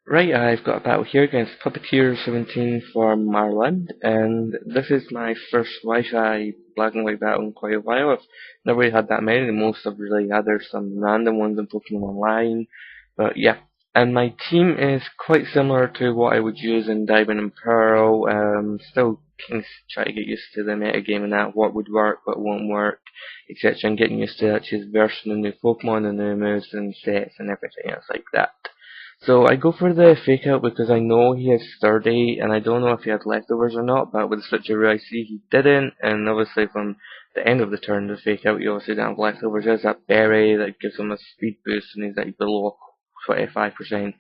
Right, I've got a battle here against Puppeteer17 for Marriland, and this is my first Wi-Fi black and white battle in quite a while. I've never really had that many. The most I've really had are some random ones in Pokemon Online, but yeah. And my team is quite similar to what I would use in Diamond and Pearl. Still kind of try to get used to the metagame and that, what would work, what won't work, etc. And getting used to actually versing the new Pokemon, the new moves and sets and everything else like that. So I go for the fake out because I know he has sturdy, and I don't know if he had leftovers or not, but with the switcheroo I see he didn't, and obviously from the end of the turn the fake out he obviously didn't have leftovers. There's that berry that gives him a speed boost and he's like below 25%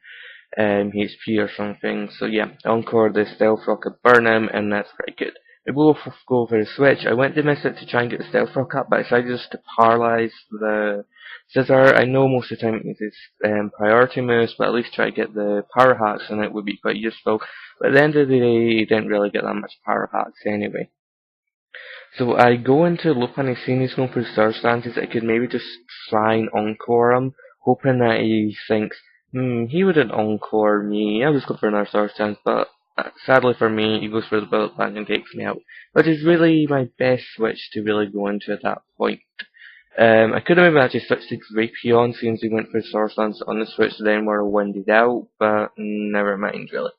HP or something. So yeah, Encore the Stealth Rock could burn him, and that's pretty good. I go for the switch. I went to miss it to try and get the Stealth Rock up, but I decided just to paralyze the Scissor. I know most of the time it uses priority moves, but at least try to get the power hacks, and it would be quite useful. But at the end of the day, you didn't really get that much power hacks anyway. So I go into look and I see he's going for circumstances. I could maybe just try and encore him, hoping that he thinks, he wouldn't encore me. I was going for another circumstance, but sadly for me, he goes for the bullet bang and takes me out. Which is really my best switch to really go into at that point. I could have maybe actually switched to Drapion since he went for Source Lance on the switch, then were winded out, but never mind really.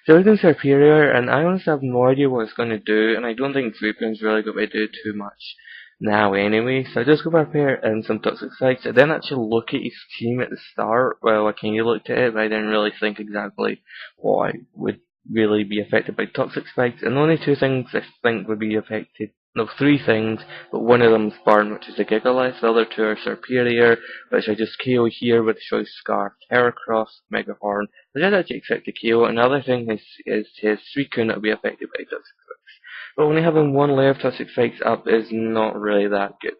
So he's Superior, and I honestly have no idea what it's going to do, and I don't think Drapion's really going to do too much now anyway, so I just go for a pair and some Toxic Spikes. I didn't actually look at his team at the start. Well, I kinda looked at it, but I didn't really think exactly what I would really be affected by Toxic Spikes, and the only two things I think would be affected, no, three things, but one of them's Burn, which is a Gigalith, the other two are Superior, which I just KO here with Choice Scarf, Heracross, Mega Horn, which I actually accept to KO. Another thing is his Suicune that will be affected by Toxic Spikes. But only having one layer of Toxic Spikes up is not really that good.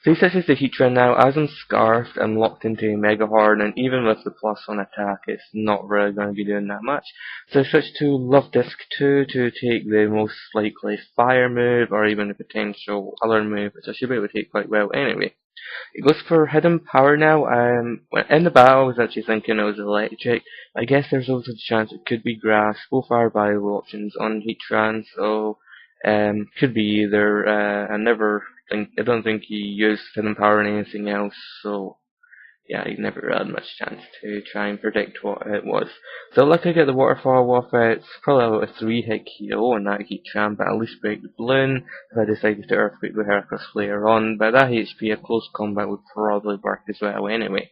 So he switches to Heatran now. As I'm Scarfed, I'm locked into a Mega Horn, and even with the plus on attack, it's not really going to be doing that much. So I switch to Love Disc 2 to take the most likely Fire move, or even a potential other move, which I should be able to take quite well anyway. It goes for Hidden Power now. In the battle, I was actually thinking it was Electric. I guess there's also a chance it could be Grass. Both are viable options on Heatran, so could be either. I don't think he used Hidden Power on anything else, so yeah, he never had much chance to try and predict what it was. So luckily I get the Waterfall off it. It's probably about a 3-hit KO on that Heatran, but at least break the balloon if I decided to Earthquake with Heracross later on. But that HP, a close combat would probably work as well anyway.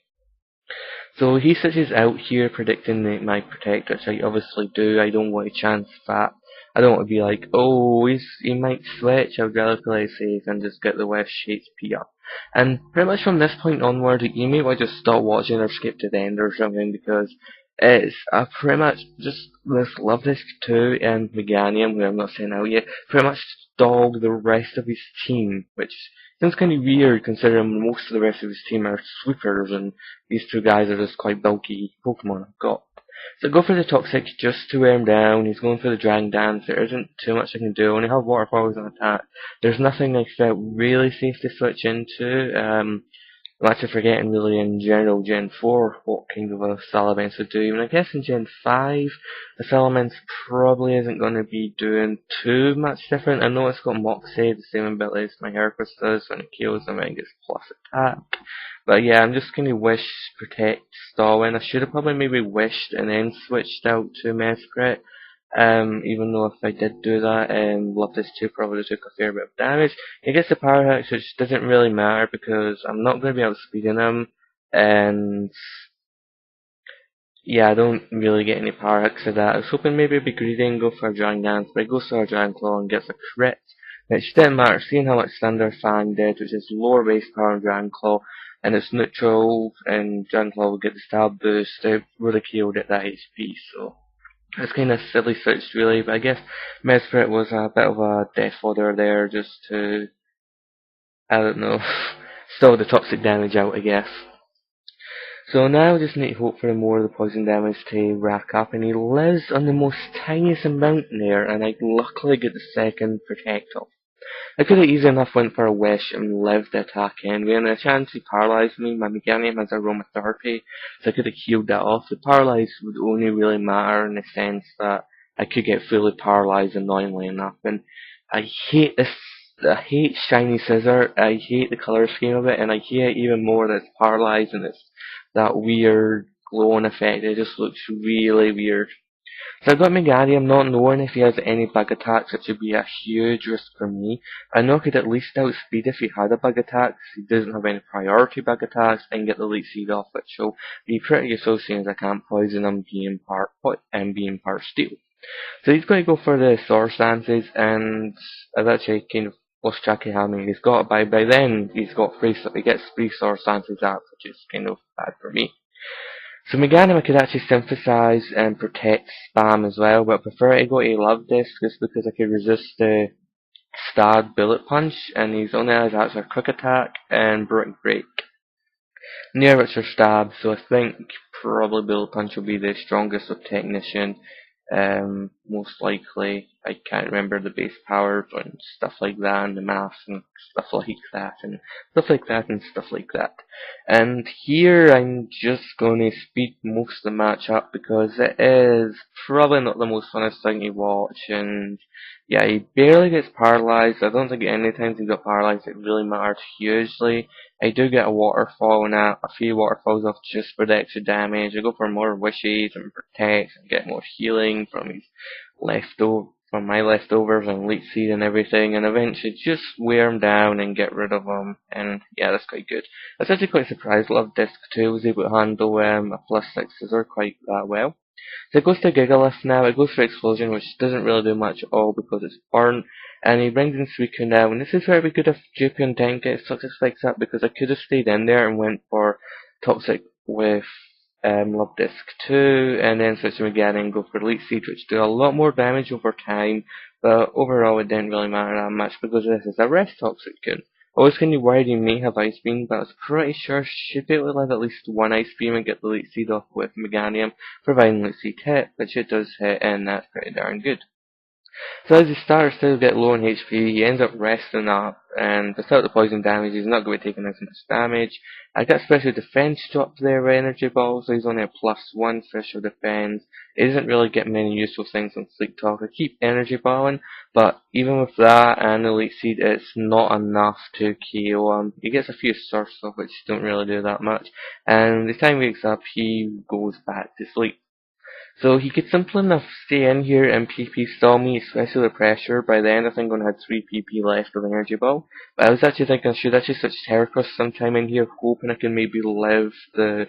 So he switches out here predicting my Protect, which I obviously do. I don't want to chance that. I don't want to be like, oh, he might switch. I would rather play safe and just get the West HP up. And pretty much from this point onward, you may well just stop watching or skip to the end or something, because it's pretty much just this Love Disc 2 and Meganium, who I'm not saying out yet, pretty much stalled the rest of his team, which seems kind of weird considering most of the rest of his team are sweepers and these two guys are just quite bulky Pokemon I've got. So go for the Toxic just to wear him down. He's going for the Dragon Dance. There isn't too much I can do. I only have Waterfalls on attack. There's nothing I felt really safe to switch into. I'm actually forgetting really in general Gen 4 what kind of a Salamence would do. Even I guess in Gen 5, the Salamence probably isn't going to be doing too much different. I know it's got Moxie, the same ability as my Heracross does. When it kills him, it gets plus attack. But yeah, I'm just going to wish, protect, Stalin. I should have probably maybe wished and then switched out to Mesprit. Even though if I did do that, Love This 2 probably took a fair bit of damage. He gets the Power Hacks, which doesn't really matter because I'm not going to be outspeeding him, and yeah, I don't really get any Power Hacks for that. I was hoping maybe I'd be greedy and go for a Dragon Dance, but he goes for a Dragon Claw and gets a crit, which didn't matter, seeing how much Thunder Fang did, which is lower base power on Dragon Claw, and it's neutral, and Dragon Claw will get the stab boost. It really killed at that HP, so it's kind of silly switched really, but I guess Mesprit was a bit of a death fodder there just to, I don't know, stall the toxic damage out, I guess. So now I just need to hope for more of the poison damage to rack up, and he lives on the most tiniest amount there, and I luckily get the second Protect off. I could have easily enough went for a wish and lived the attack anyway, and the chance he paralysed me, my Meganium has aromatherapy, so I could have healed that off. The paralyze would only really matter in the sense that I could get fully paralysed annoyingly enough, and I hate this. I hate Shiny Scissor, I hate the colour scheme of it, and I hate it even more that it's paralysed and it's that weird glowing effect. It just looks really weird. So I got Meganium not knowing if he has any bug attacks, which would be a huge risk for me. I know I could at least outspeed if he had a bug attack, he doesn't have any priority bug attacks, and get the Leech Seed off, which will be pretty useful seeing as I can't poison him being part steel. So he's going to go for the Source Dances, and I've actually kind of lost track of how many he's got. By then, he gets 3 Source Dances out, which is kind of bad for me. So Meganium I could actually synthesize and protect spam as well, but I prefer to go to Love Disc just because I could resist the Stab Bullet Punch, and he's only has actually a Quick Attack and Brick Break. Near which are Stab, so I think probably Bullet Punch will be the strongest with Technician. Most likely, I can't remember the base powers and stuff like that, and the maths and stuff like that, and stuff like that, and stuff like that. And here I'm just going to speed most of the match up because it is probably not the most funnest thing to watch, and yeah, he barely gets paralyzed. I don't think any times he got paralyzed it really matters hugely. I do get a waterfall and a few waterfalls off just for the extra damage. I go for more wishes and protects and get more healing from my leftovers and Leech Seed and everything, and eventually just wear him down and get rid of him. And yeah, that's quite good. I was actually quite surprised Love Disc 2 was able to handle a +6 scissor quite that well. So it goes to Gigalith now, it goes for Explosion, which doesn't really do much at all because it's burnt, and he brings in Suicune now, and this is where we could have Jupion didn't get Toxic Spikes up because I could have stayed in there and went for Toxic with Love Disc 2, and then switch him again and go for Leech Seed, which do a lot more damage over time, but overall it didn't really matter that much because this is a Rest Toxicune. I was kind of worried he may have Ice Beam, but I was pretty sure should be able to live at least one Ice Beam and get the Leech Seed off with Meganium, providing Leech Seed hit, which it does hit, and that's pretty darn good. So as he starts to get low on HP, he ends up resting up, and without the poison damage, he's not going to be taking as much damage. I got special defense dropped there with Energy Ball, so he's only a +1 special defense. He doesn't really get many useful things on Sleep Talk. I keep Energy Balling, but even with that and the Leech Seed, it's not enough to KO him. He gets a few Surfs off, which don't really do that much, and the time he wakes up, he goes back to sleep. So he could simple enough stay in here and PP stall me, especially the pressure. By the end I think I'm going to have 3 PP left of Energy Ball. But I was actually thinking I should actually switch Terracross sometime in here, hoping I can maybe live the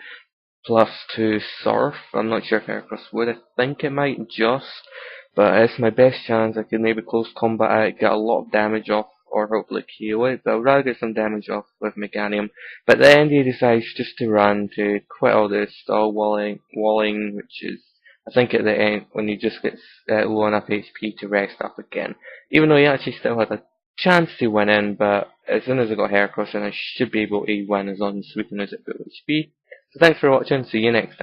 +2 Surf. I'm not sure if Terracross would. I think it might just. But it's my best chance. I could maybe close combat it, get a lot of damage off, or hopefully KO it. But I'd rather get some damage off with Meganium. But at the end he decides just to run, to quit all this stall walling, which is I think at the end, when he just gets low enough HP to rest up again. Even though he actually still had a chance to win in, but as soon as I got Heracross in, I should be able to win as long as we can use it for HP. So thanks for watching, see you next time.